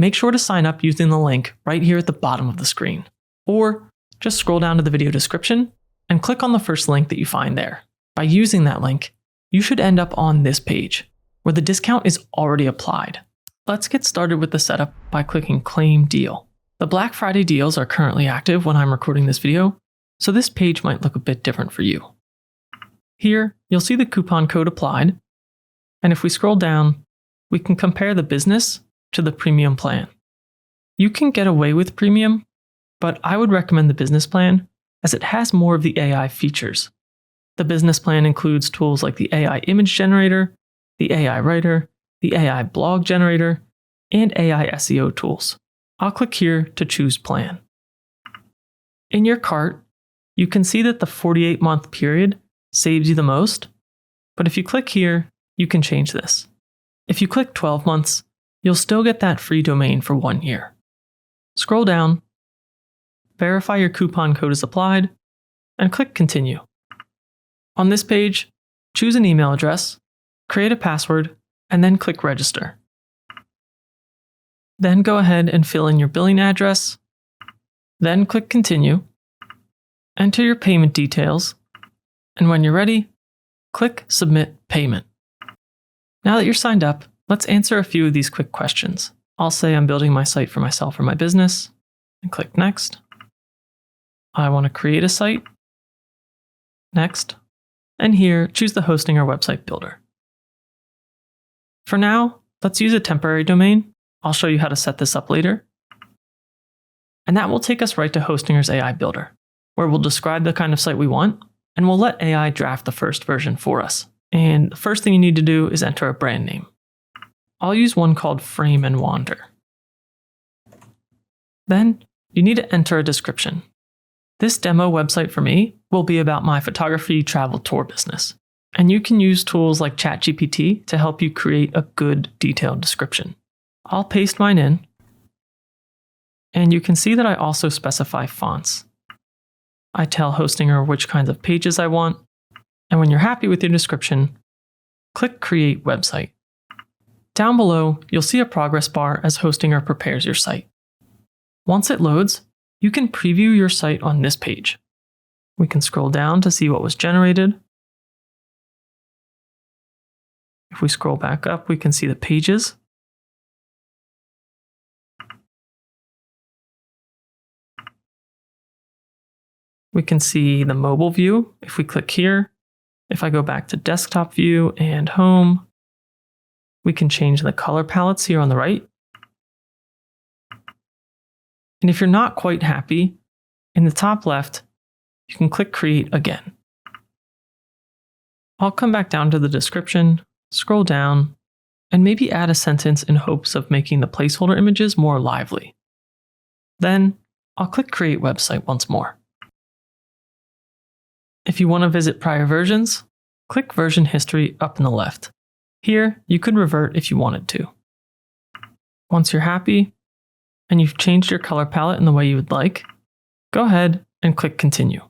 make sure to sign up using the link right here at the bottom of the screen. Or just scroll down to the video description and click on the first link that you find there. By using that link, you should end up on this page, where the discount is already applied. Let's get started with the setup by clicking Claim Deal. The Black Friday deals are currently active when I'm recording this video, so this page might look a bit different for you. Here, you'll see the coupon code applied, and if we scroll down, we can compare the business to the premium plan. You can get away with premium, but I would recommend the business plan as it has more of the AI features. The business plan includes tools like the AI image generator, the AI writer, the AI blog generator, and AI SEO tools. I'll click here to choose plan. In your cart, you can see that the 48-month period saves you the most, but if you click here, you can change this. If you click 12 months, you'll still get that free domain for 1 year. Scroll down, verify your coupon code is applied, and click Continue. On this page, choose an email address, create a password, and then click Register. Then go ahead and fill in your billing address, then click Continue, enter your payment details, and when you're ready, click Submit Payment. Now that you're signed up, let's answer a few of these quick questions. I'll say I'm building my site for myself or my business, and click Next. I want to create a site. Next. And here, choose the hosting or website builder. For now, let's use a temporary domain. I'll show you how to set this up later. And that will take us right to Hostinger's AI Builder, where we'll describe the kind of site we want, and we'll let AI draft the first version for us. And the first thing you need to do is enter a brand name. I'll use one called Frame and Wander. Then, you need to enter a description. This demo website for me will be about my photography travel tour business. And you can use tools like ChatGPT to help you create a good detailed description. I'll paste mine in, and you can see that I also specify fonts. I tell Hostinger which kinds of pages I want, and when you're happy with your description, click Create Website. Down below, you'll see a progress bar as Hostinger prepares your site. Once it loads, you can preview your site on this page. We can scroll down to see what was generated. If we scroll back up, we can see the pages. We can see the mobile view if we click here. If I go back to desktop view and home, we can change the color palettes here on the right. And if you're not quite happy, in the top left, you can click Create again. I'll come back down to the description, scroll down, and maybe add a sentence in hopes of making the placeholder images more lively. Then, I'll click Create Website once more. If you want to visit prior versions, click Version History up in the left. Here, you could revert if you wanted to. Once you're happy, and you've changed your color palette in the way you would like, go ahead and click Continue.